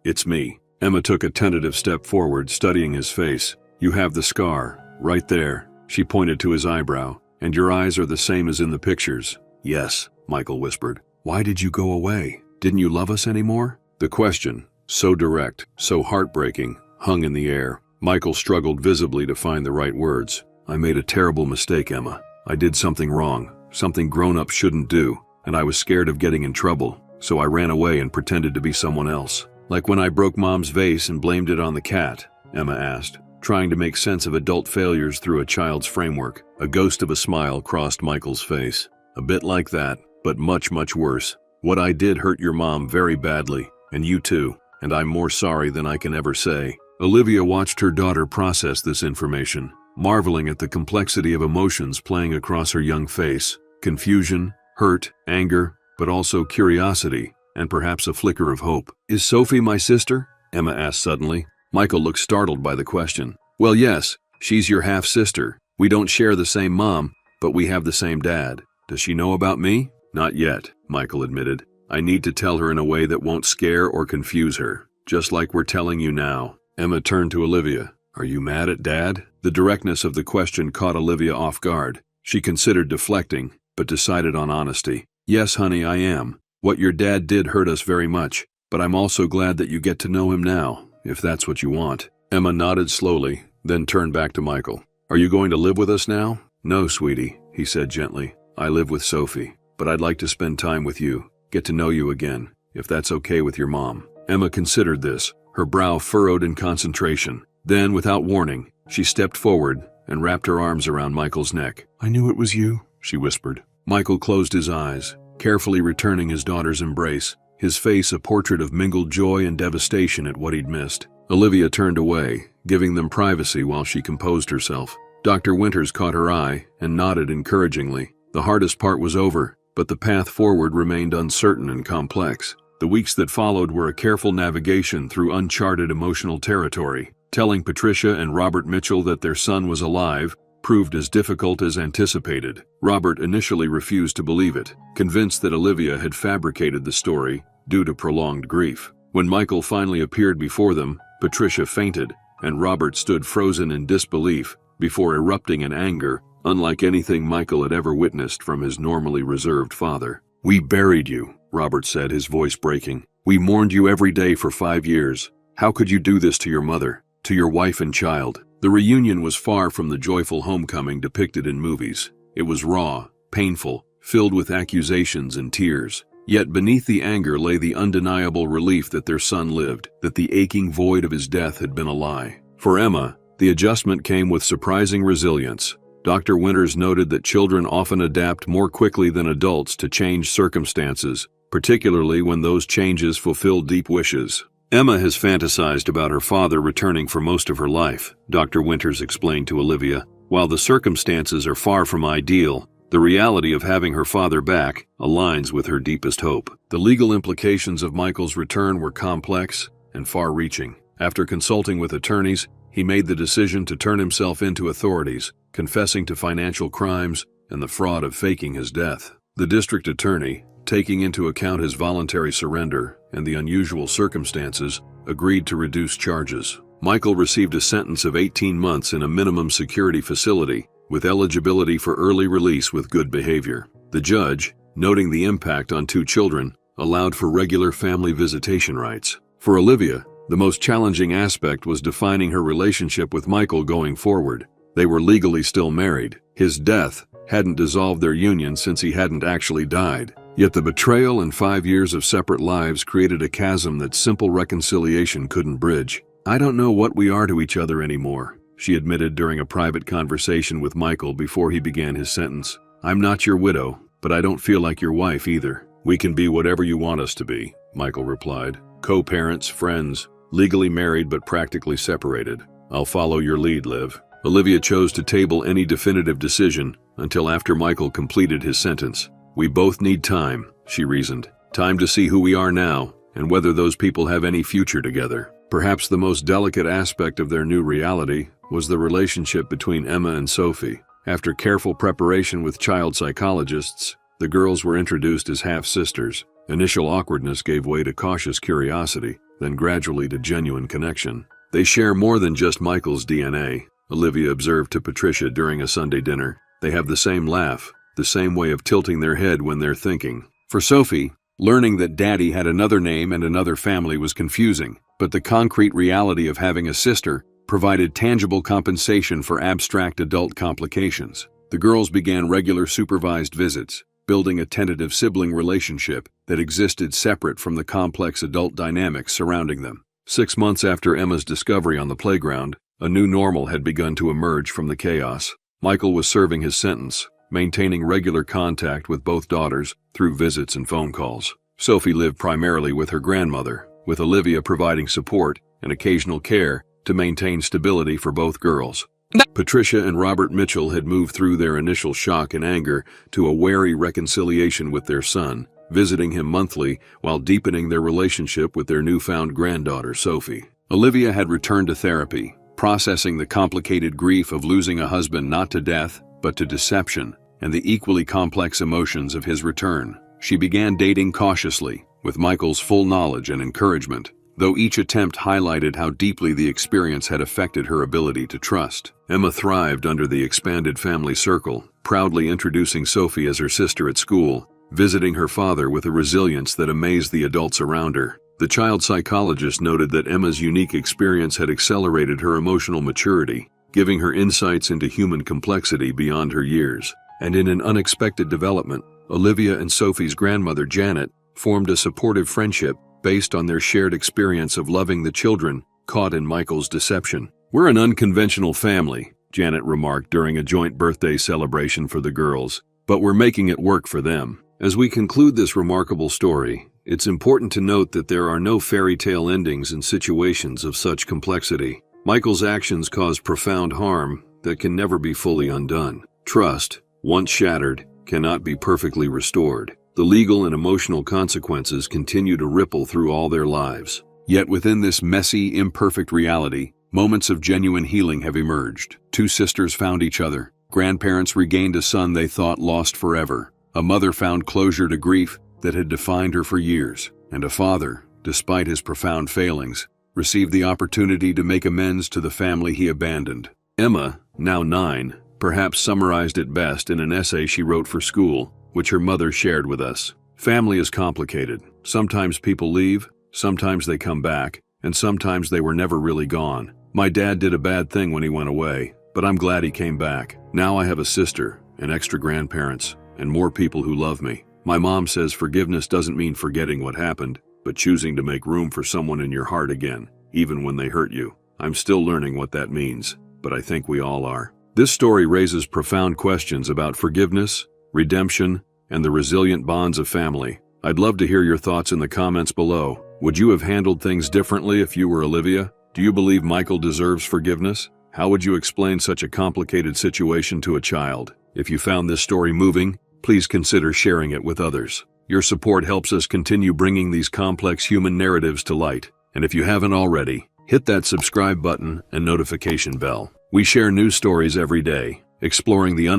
it's me. Emma took a tentative step forward, studying his face. You have the scar, right there. She pointed to his eyebrow. And your eyes are the same as in the pictures. Yes, Michael whispered. Why did you go away? Didn't you love us anymore? The question, so direct, so heartbreaking, hung in the air. Michael struggled visibly to find the right words. I made a terrible mistake, Emma. I did something wrong, something grown-ups shouldn't do, and I was scared of getting in trouble, so I ran away and pretended to be someone else. Like when I broke Mom's vase and blamed it on the cat, Emma asked, trying to make sense of adult failures through a child's framework. A ghost of a smile crossed Michael's face. A bit like that, but much, much worse. What I did hurt your mom very badly, and you too, and I'm more sorry than I can ever say. Olivia watched her daughter process this information, marveling at the complexity of emotions playing across her young face. Confusion, hurt, anger, but also curiosity, and perhaps a flicker of hope. Is Sophie my sister? Emma asked suddenly. Michael looked startled by the question. Well, yes, She's your half-sister. We don't share the same mom, but we have the same dad. Does she know about me? Not yet, Michael admitted. I need to tell her in a way that won't scare or confuse her, just like we're telling you now. Emma turned to Olivia. Are you mad at Dad? The directness of the question caught Olivia off guard. She considered deflecting, but decided on honesty. Yes, honey, I am. What your dad did hurt us very much, but I'm also glad that you get to know him now, if that's what you want. Emma nodded slowly, then turned back to Michael. Are you going to live with us now? No, sweetie, he said gently. I live with Sophie, but I'd like to spend time with you, get to know you again, if that's okay with your mom. Emma considered this, her brow furrowed in concentration. Then, without warning, she stepped forward and wrapped her arms around Michael's neck. I knew it was you, she whispered. Michael closed his eyes, carefully returning his daughter's embrace, his face a portrait of mingled joy and devastation at what he'd missed. Olivia turned away, giving them privacy while she composed herself. Dr. Winters caught her eye and nodded encouragingly. The hardest part was over, but the path forward remained uncertain and complex. The weeks that followed were a careful navigation through uncharted emotional territory. Telling Patricia and Robert Mitchell that their son was alive proved as difficult as anticipated. Robert initially refused to believe it, convinced that Olivia had fabricated the story due to prolonged grief. When Michael finally appeared before them, Patricia fainted, and Robert stood frozen in disbelief before erupting in anger, unlike anything Michael had ever witnessed from his normally reserved father. We buried you, Robert said, his voice breaking. We mourned you every day for 5 years. How could you do this to your mother, to your wife and child? The reunion was far from the joyful homecoming depicted in movies. It was raw, painful, filled with accusations and tears. Yet beneath the anger lay the undeniable relief that their son lived, that the aching void of his death had been a lie. For Emma, the adjustment came with surprising resilience. Dr. Winters noted that children often adapt more quickly than adults to changed circumstances, particularly when those changes fulfill deep wishes. Emma has fantasized about her father returning for most of her life, Dr. Winters explained to Olivia. While the circumstances are far from ideal, the reality of having her father back aligns with her deepest hope. The legal implications of Michael's return were complex and far-reaching. After consulting with attorneys, he made the decision to turn himself into authorities, confessing to financial crimes and the fraud of faking his death. The district attorney, taking into account his voluntary surrender and the unusual circumstances, agreed to reduce charges. Michael received a sentence of 18 months in a minimum security facility, with eligibility for early release with good behavior. The judge, noting the impact on 2 children, allowed for regular family visitation rights. For Olivia, the most challenging aspect was defining her relationship with Michael going forward. They were legally still married. His death hadn't dissolved their union since he hadn't actually died. Yet the betrayal and 5 years of separate lives created a chasm that simple reconciliation couldn't bridge. I don't know what we are to each other anymore, she admitted during a private conversation with Michael before he began his sentence. I'm not your widow, but I don't feel like your wife either. We can be whatever you want us to be, Michael replied. Co-parents, friends, legally married but practically separated. I'll follow your lead, Liv. Olivia chose to table any definitive decision until after Michael completed his sentence. We both need time, she reasoned. Time to see who we are now and whether those people have any future together. Perhaps the most delicate aspect of their new reality was the relationship between Emma and Sophie. After careful preparation with child psychologists, the girls were introduced as half-sisters. Initial awkwardness gave way to cautious curiosity, then gradually to genuine connection. They share more than just Michael's DNA, Olivia observed to Patricia during a Sunday dinner. They have the same laugh, the same way of tilting their head when they're thinking. For Sophie, learning that Daddy had another name and another family was confusing, but the concrete reality of having a sister provided tangible compensation for abstract adult complications. The girls began regular supervised visits, building a tentative sibling relationship that existed separate from the complex adult dynamics surrounding them. 6 months after Emma's discovery on the playground, a new normal had begun to emerge from the chaos. Michael was serving his sentence, maintaining regular contact with both daughters through visits and phone calls. Sophie lived primarily with her grandmother, with Olivia providing support and occasional care to maintain stability for both girls. Patricia and Robert Mitchell had moved through their initial shock and anger to a wary reconciliation with their son, visiting him monthly while deepening their relationship with their newfound granddaughter, Sophie. Olivia had returned to therapy, processing the complicated grief of losing a husband not to death, but to deception, and the equally complex emotions of his return. She began dating cautiously, with Michael's full knowledge and encouragement, though each attempt highlighted how deeply the experience had affected her ability to trust. Emma thrived under the expanded family circle, proudly introducing Sophie as her sister at school, visiting her father with a resilience that amazed the adults around her. The child psychologist noted that Emma's unique experience had accelerated her emotional maturity, giving her insights into human complexity beyond her years. And in an unexpected development, Olivia and Sophie's grandmother, Janet, formed a supportive friendship based on their shared experience of loving the children caught in Michael's deception. "We're an unconventional family," Janet remarked during a joint birthday celebration for the girls, "but we're making it work for them." As we conclude this remarkable story, it's important to note that there are no fairy tale endings in situations of such complexity. Michael's actions caused profound harm that can never be fully undone. Trust, once shattered, cannot be perfectly restored. The legal and emotional consequences continue to ripple through all their lives. Yet within this messy, imperfect reality, moments of genuine healing have emerged. Two sisters found each other. Grandparents regained a son they thought lost forever. A mother found closure to grief that had defined her for years. And a father, despite his profound failings, received the opportunity to make amends to the family he abandoned. Emma, now 9, perhaps summarized it best in an essay she wrote for school, which her mother shared with us. "Family is complicated. Sometimes people leave, sometimes they come back, and sometimes they were never really gone. My dad did a bad thing when he went away, but I'm glad he came back. Now I have a sister, and extra grandparents, and more people who love me. My mom says forgiveness doesn't mean forgetting what happened, but choosing to make room for someone in your heart again, even when they hurt you. I'm still learning what that means, but I think we all are." This story raises profound questions about forgiveness, redemption, and the resilient bonds of family. I'd love to hear your thoughts in the comments below. Would you have handled things differently if you were Olivia? Do you believe Michael deserves forgiveness? How would you explain such a complicated situation to a child? If you found this story moving, please consider sharing it with others. Your support helps us continue bringing these complex human narratives to light. And if you haven't already, hit that subscribe button and notification bell. We share news stories every day, exploring the